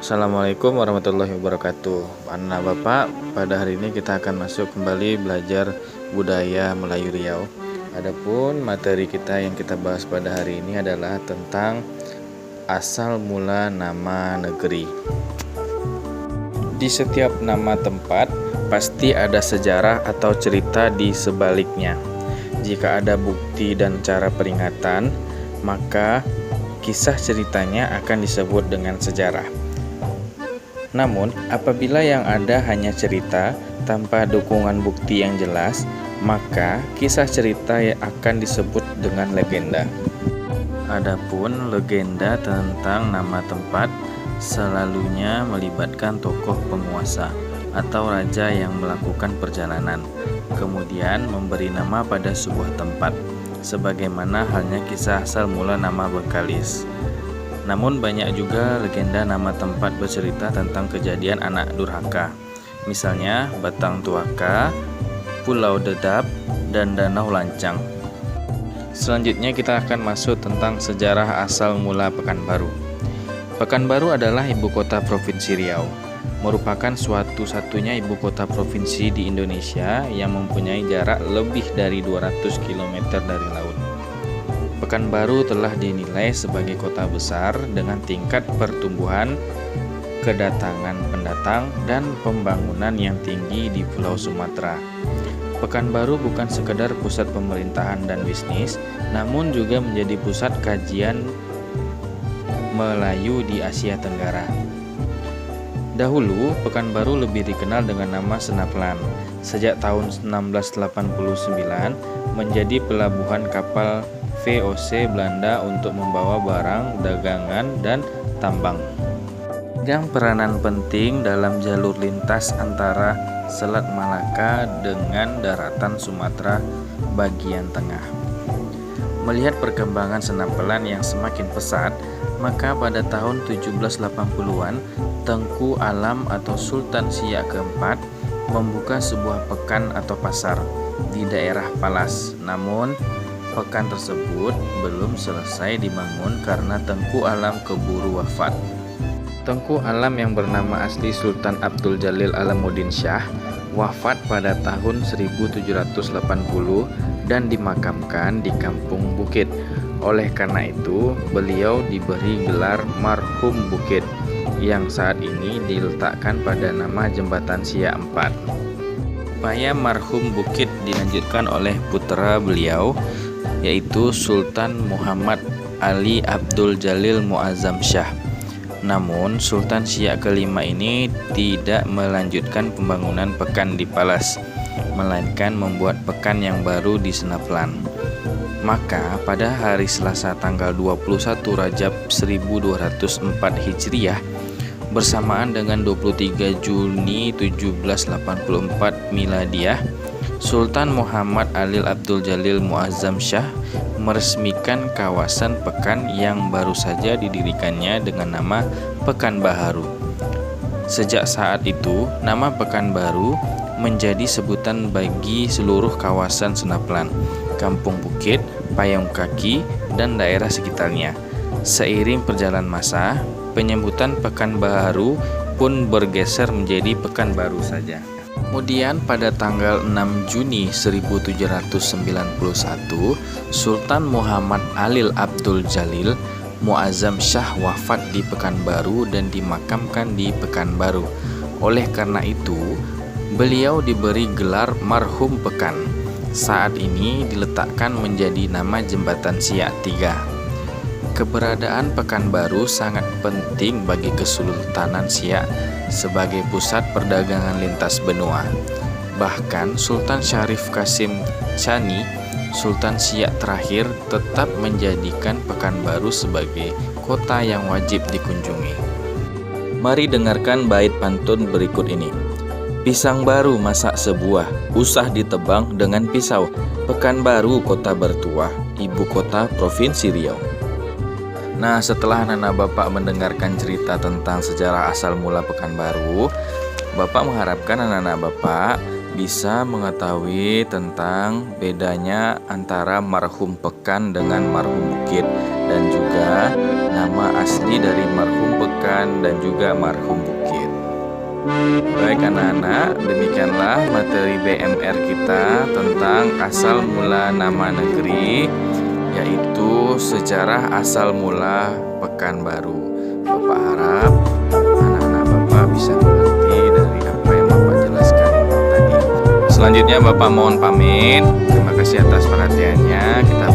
Assalamualaikum warahmatullahi wabarakatuh. Anak Bapak, pada hari ini kita akan masuk kembali belajar budaya Melayu Riau. Adapun materi kita yang kita bahas pada hari ini adalah tentang asal mula nama negeri. Di setiap nama tempat pasti ada sejarah atau cerita di sebaliknya. Jika ada bukti dan cara peringatan, maka kisah ceritanya akan disebut dengan sejarah. Namun, apabila yang ada hanya cerita tanpa dukungan bukti yang jelas, maka kisah cerita akan disebut dengan legenda. Adapun legenda tentang nama tempat selalunya melibatkan tokoh penguasa atau raja yang melakukan perjalanan, kemudian memberi nama pada sebuah tempat, sebagaimana halnya kisah asal mula nama Bengkalis. Namun banyak juga legenda nama tempat bercerita tentang kejadian anak durhaka. Misalnya Batang Tuaka, Pulau Dedap, dan Danau Lancang. Selanjutnya kita akan masuk tentang sejarah asal mula Pekanbaru. Pekanbaru adalah ibu kota Provinsi Riau. Merupakan satu-satunya ibu kota provinsi di Indonesia yang mempunyai jarak lebih dari 200 km dari laut. Pekanbaru telah dinilai sebagai kota besar dengan tingkat pertumbuhan, kedatangan pendatang, dan pembangunan yang tinggi di Pulau Sumatera. Pekanbaru bukan sekedar pusat pemerintahan dan bisnis, namun juga menjadi pusat kajian Melayu di Asia Tenggara. Dahulu, Pekanbaru lebih dikenal dengan nama Senaplan. Sejak tahun 1689 menjadi pelabuhan kapal VOC Belanda untuk membawa barang, dagangan, dan tambang. Yang peranan penting dalam jalur lintas antara Selat Malaka dengan daratan Sumatera bagian tengah. Melihat perkembangan Senaplan yang semakin pesat, maka pada tahun 1780-an, Tengku Alam atau Sultan Siak keempat membuka sebuah pekan atau pasar di daerah Palas. Namun, pekan tersebut belum selesai dibangun karena Tengku Alam keburu wafat. Tengku Alam yang bernama asli Sultan Abdul Jalil Alamuddin Shah wafat pada tahun 1780 dan dimakamkan di Kampung Bukit. Oleh karena itu, beliau diberi gelar Marhum Bukit yang saat ini diletakkan pada nama Jembatan Siak IV. Upaya Marhum Bukit dilanjutkan oleh putra beliau, yaitu Sultan Muhammad Ali Abdul Jalil Muazzam Shah. Namun Sultan Siak kelima ini tidak melanjutkan pembangunan pekan di Palas, melainkan membuat pekan yang baru di Senaplan. Maka pada hari Selasa tanggal 21 Rajab 1204 Hijriah bersamaan dengan 23 Juni 1784 Miladiah, Sultan Muhammad Ali Abdul Jalil Muazzam Shah meresmikan kawasan pekan yang baru saja didirikannya dengan nama Pekanbaharu. Sejak saat itu, nama Pekanbaru menjadi sebutan bagi seluruh kawasan Senaplan, Kampung Bukit, Payung Kaki, dan daerah sekitarnya. Seiring perjalanan masa, penyebutan Pekanbaru pun bergeser menjadi Pekanbaru saja. Kemudian pada tanggal 6 Juni 1791, Sultan Muhammad Alil Abdul Jalil Muazzam Shah wafat di Pekanbaru dan dimakamkan di Pekanbaru. Oleh karena itu, beliau diberi gelar Marhum Pekan. Saat ini diletakkan menjadi nama Jembatan Siak III. Keberadaan Pekanbaru sangat penting bagi Kesultanan Siak sebagai pusat perdagangan lintas benua. Bahkan Sultan Syarif Kasim Chani, Sultan Siak terakhir, tetap menjadikan Pekanbaru sebagai kota yang wajib dikunjungi. Mari dengarkan bait pantun berikut ini. Pisang baru masak sebuah, usah ditebang dengan pisau. Pekanbaru kota bertuah, ibu kota Provinsi Riau. Nah, setelah anak Bapak mendengarkan cerita tentang sejarah asal mula Pekanbaru, Bapak mengharapkan anak-anak Bapak bisa mengetahui tentang bedanya antara marhum pekan dengan marhum bukit. dan juga nama asli dari marhum Pekan dan juga marhum Bukit. Baik anak-anak, demikianlah materi BMR kita tentang asal mula nama negeri, yaitu sejarah asal mula Pekanbaru. Bapak harap anak-anak Bapak bisa mengerti dari apa yang Bapak jelaskan tadi. Selanjutnya Bapak mohon pamit. Terima kasih atas perhatiannya. Kita